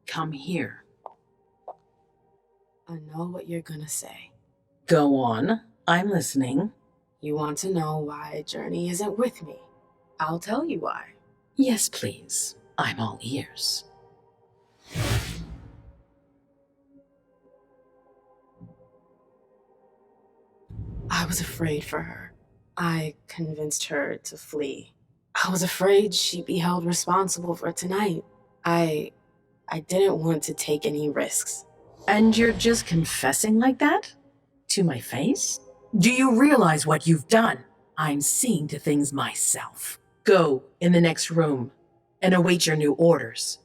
Come here. I know what you're gonna say. Go on. I'm listening. You want to know why Journey isn't with me. I'll tell you why. Yes, please. I'm all ears. I was afraid for her. I convinced her to flee. I was afraid she'd be held responsible for tonight. I didn't want to take any risks. And you're just confessing like that? To my face? Do you realize what you've done? I'm seeing to things myself. Go in the next room and await your new orders.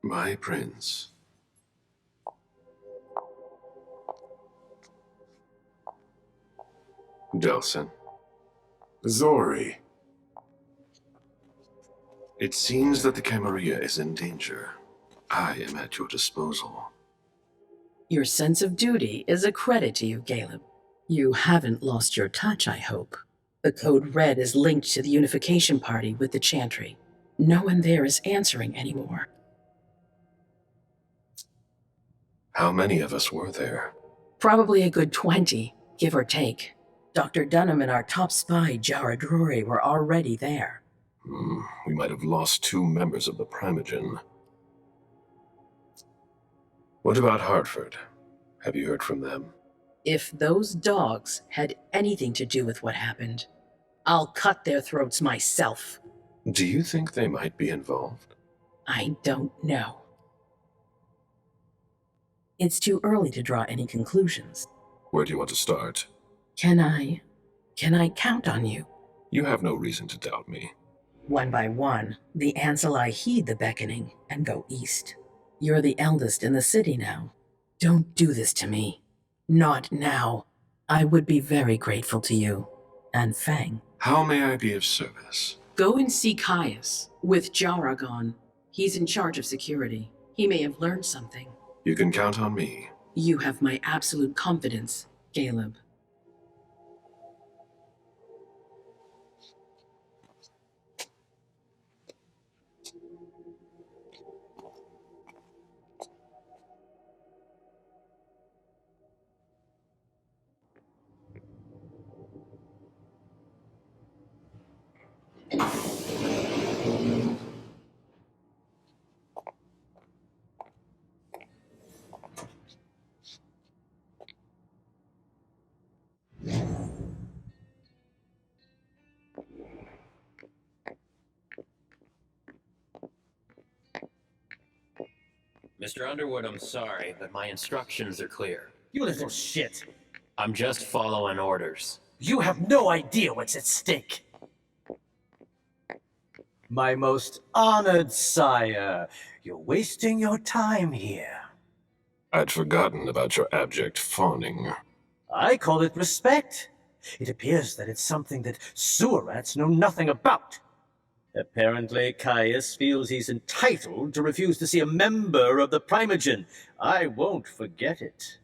My prince. Delson. Zori. It seems that the Camarilla is in danger. I am at your disposal. Your sense of duty is a credit to you, Caleb. You haven't lost your touch, I hope. The Code Red is linked to the Unification Party with the Chantry. No one there is answering anymore. How many of us were there? Probably a good 20, give or take. Dr. Dunham and our top spy, Jara Drury, were already there. We might have lost 2 members of the Primogen. What about Hartford? Have you heard from them? If those dogs had anything to do with what happened, I'll cut their throats myself. Do you think they might be involved? I don't know. It's too early to draw any conclusions. Where do you want to start? Can I count on you? You have no reason to doubt me. One by one, the Anseli heed the beckoning and go east. You're the eldest in the city now. Don't do this to me. Not now. I would be very grateful to you. And Fang. How may I be of service? Go and see Caius, with Jara gone. He's in charge of security. He may have learned something. You can count on me. You have my absolute confidence, Caleb. Mr. Underwood, I'm sorry, but my instructions are clear. You little shit. I'm just following orders. You have no idea what's at stake. My most honored sire, you're wasting your time here. I'd forgotten about your abject fawning. I call it respect. It appears that it's something that sewer rats know nothing about. Apparently, Caius feels he's entitled to refuse to see a member of the Primogen. I won't forget it.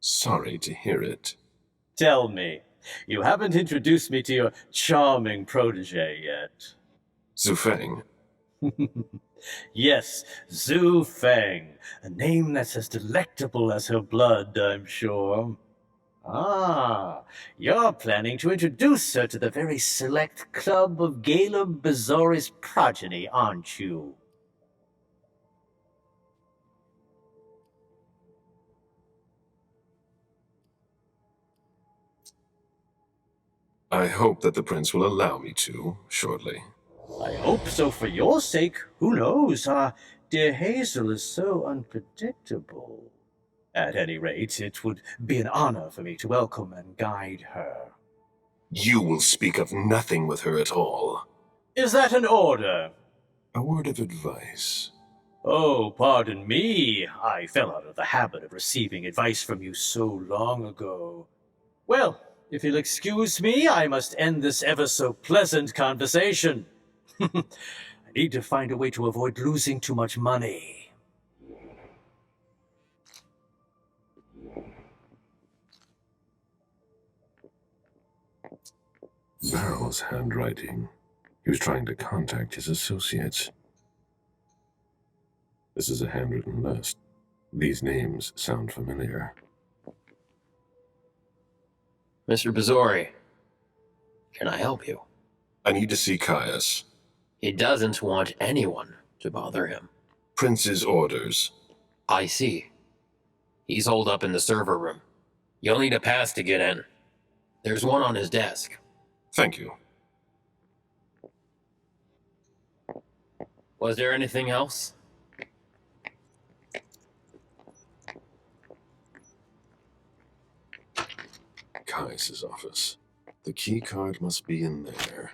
Sorry to hear it. Tell me, you haven't introduced me to your charming protege yet. Zhu Feng. Yes, Zhu Feng, a name that's as delectable as her blood, I'm sure. Ah, you're planning to introduce her to the very select club of Gala Bazori's progeny, aren't you? I hope that the prince will allow me to, shortly. I hope so for your sake. Who knows? Dear Hazel is so unpredictable. At any rate, it would be an honor for me to welcome and guide her. You will speak of nothing with her at all. Is that an order? A word of advice. Oh, pardon me. I fell out of the habit of receiving advice from you so long ago. Well, if you'll excuse me, I must end this ever-so-pleasant conversation. I need to find a way to avoid losing too much money. Barrel's handwriting. He was trying to contact his associates. This is a handwritten list. These names sound familiar. Mr. Bazori, can I help you? I need to see Caius. He doesn't want anyone to bother him. Prince's orders. I see. He's holed up in the server room. You'll need a pass to get in. There's one on his desk. Thank you. Was there anything else? Caius's office. The key card must be in there.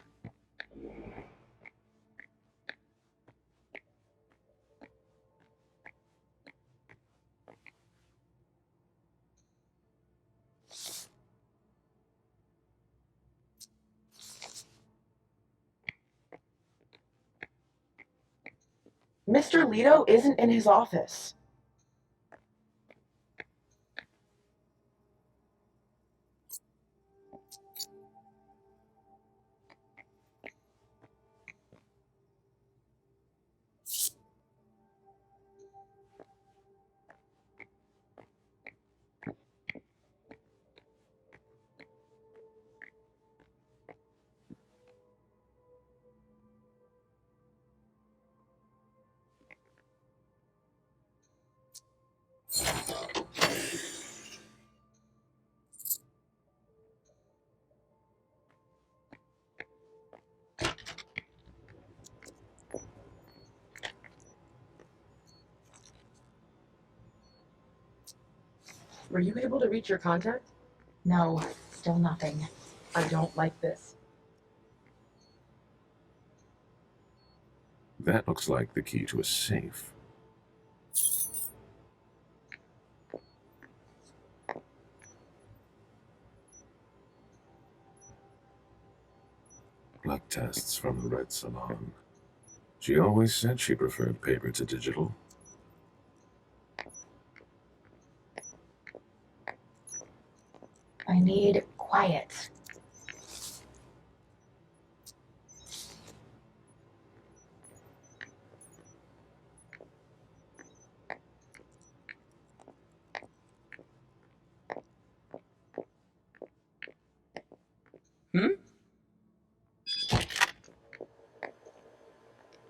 Mr. Leto isn't in his office. Were you able to reach your contact? No, still nothing. I don't like this. That looks like the key to a safe. Blood tests from the Red Salon. She always said she preferred paper to digital. I need quiet.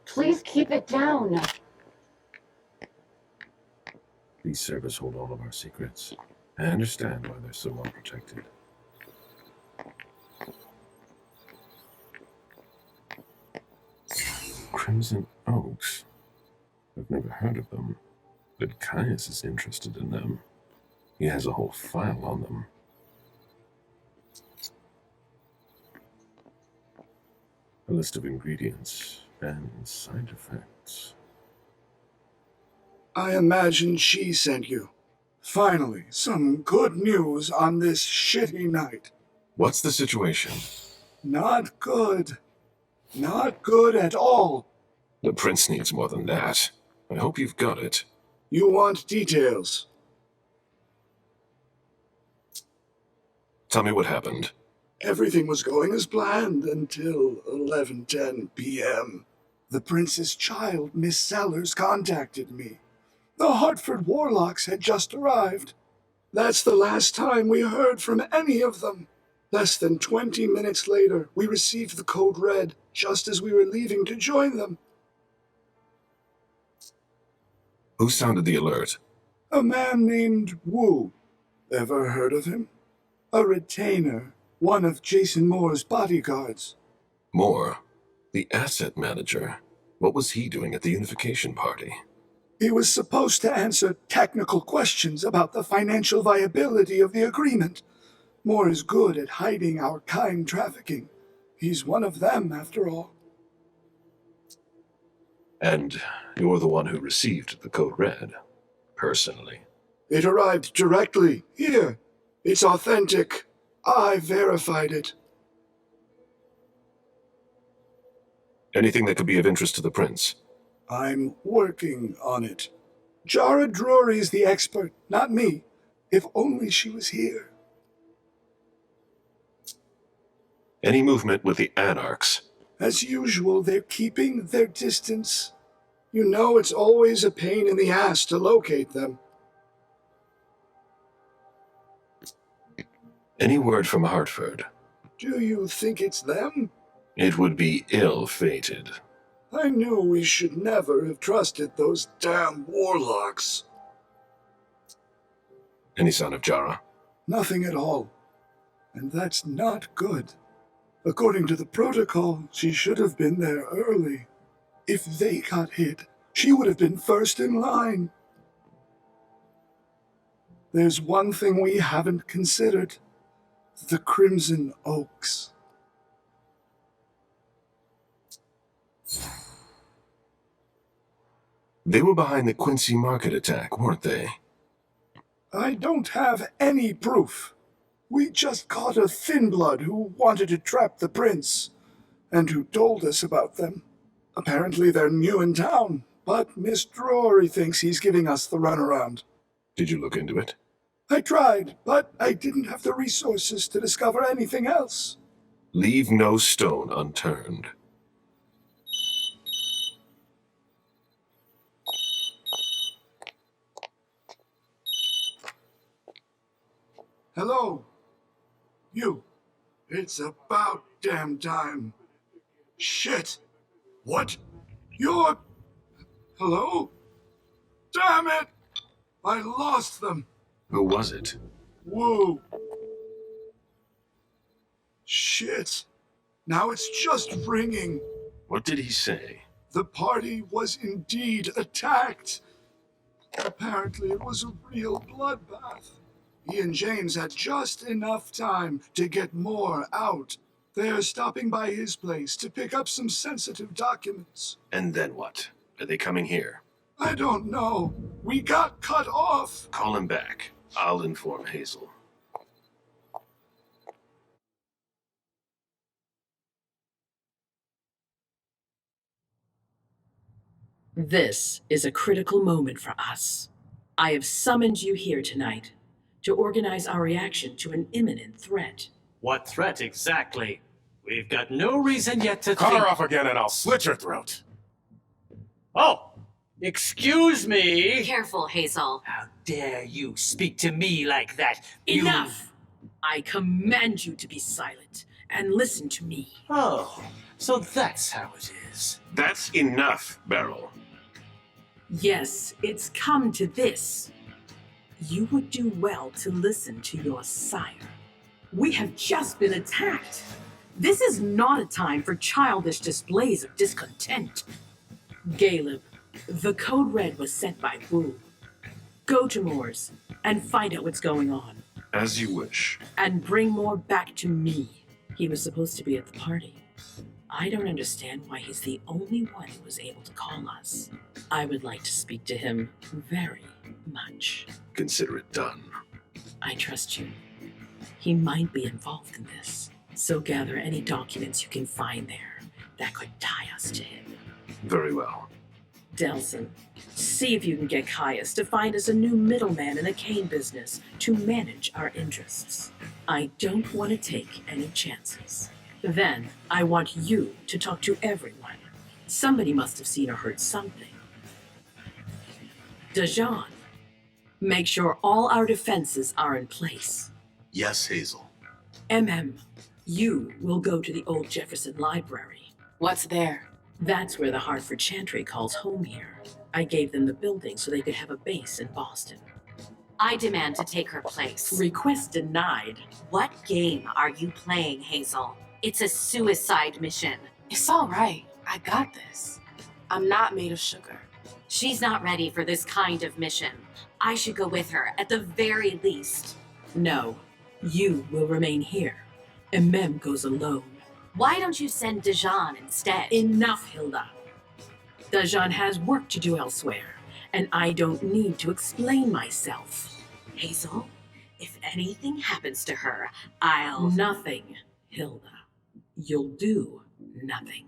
Please keep it down. These servers hold all of our secrets. I understand why they're so well protected. Crimson Oaks. I've never heard of them, but Caius is interested in them. He has a whole file on them. A list of ingredients and side effects. I imagine she sent you. Finally, some good news on this shitty night. What's the situation? Not good. Not good at all. The prince needs more than that. I hope you've got it. You want details. Tell me what happened. Everything was going as planned until 11:10 p.m. The prince's child, Miss Sellers, contacted me. The Hartford Warlocks had just arrived. That's the last time we heard from any of them. Less than 20 minutes later, we received the code red, just as we were leaving to join them. Who sounded the alert? A man named Wu. Ever heard of him? A retainer, one of Jason Moore's bodyguards. Moore, the asset manager. What was he doing at the unification party? He was supposed to answer technical questions about the financial viability of the agreement. Moore is good at hiding our kind trafficking. He's one of them, after all. And you're the one who received the code red, personally. It arrived directly here. It's authentic. I verified it. Anything that could be of interest to the prince? I'm working on it. Jara Drury's the expert, not me. If only she was here. Any movement with the Anarchs? As usual, they're keeping their distance. You know it's always a pain in the ass to locate them. Any word from Hartford? Do you think it's them? It would be ill-fated. I knew we should never have trusted those damn warlocks. Any sign of Jara? Nothing at all. And that's not good. According to the protocol, she should have been there early. If they got hit, she would have been first in line. There's one thing we haven't considered. The Crimson Oaks. They were behind the Quincy Market attack, weren't they? I don't have any proof. We just caught a thin blood who wanted to trap the prince, and who told us about them. Apparently they're new in town, but Miss Drury thinks he's giving us the runaround. Did you look into it? I tried, but I didn't have the resources to discover anything else. Leave no stone unturned. Hello? You. It's about damn time. Shit. What? You're... Hello? Damn it! I lost them. Who was it? Whoa. Shit. Now it's just ringing. What did he say? The party was indeed attacked. Apparently it was a real bloodbath. He and James had just enough time to get more out. They're stopping by his place to pick up some sensitive documents. And then what? Are they coming here? I don't know. We got cut off. Call him back. I'll inform Hazel. This is a critical moment for us. I have summoned you here tonight to organize our reaction to an imminent threat. What threat exactly? We've got no reason yet to Cut think... her off again and I'll slit your throat. Oh! Excuse me! Careful, Hazel. How dare you speak to me like that? You- Enough! I command you to be silent and listen to me. Oh, so that's how it is. That's enough, Beryl. Yes, it's come to this. You would do well to listen to your sire. We have just been attacked. This is not a time for childish displays of discontent. Caleb, the code red was sent by Wu. Go to Moore's and find out what's going on. As you wish. And bring Moore back to me. He was supposed to be at the party. I don't understand why he's the only one who was able to call us. I would like to speak to him very much. Consider it done. I trust you. He might be involved in this, so gather any documents you can find there that could tie us to him. Very well. Delson, see if you can get Caius to find us a new middleman in the cane business to manage our interests. I don't want to take any chances. Then, I want you to talk to everyone. Somebody must have seen or heard something. Dajan, make sure all our defenses are in place. Yes, Hazel. You will go to the old Jefferson Library. What's there? That's where the Hartford Chantry calls home here. I gave them the building so they could have a base in Boston. I demand to take her place. Request denied. What game are you playing, Hazel? It's a suicide mission. It's all right. I got this. I'm not made of sugar. She's not ready for this kind of mission. I should go with her, at the very least. No, you will remain here. Goes alone. Why don't you send Dijon instead? Enough, Hilda. Dajan has work to do elsewhere, and I don't need to explain myself. Hazel, if anything happens to her, I'll... Nothing, Hilda. You'll do nothing.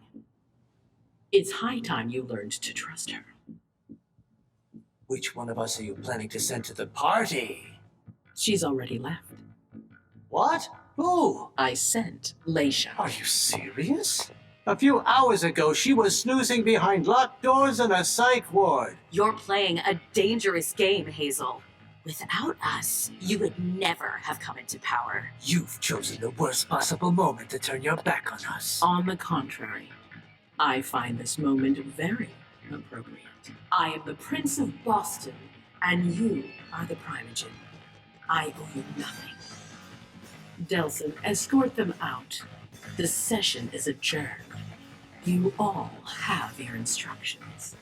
It's high time you learned to trust her. Which one of us are you planning to send to the party? She's already left. What? Who? I sent Leisha. Are you serious? A few hours ago, she was snoozing behind locked doors in a psych ward. You're playing a dangerous game, Hazel. Without us, you would never have come into power. You've chosen the worst possible moment to turn your back on us. On the contrary, I find this moment very appropriate. I am the Prince of Boston, and you are the Primogen. I owe you nothing. Delson, escort them out. The session is adjourned. You all have your instructions.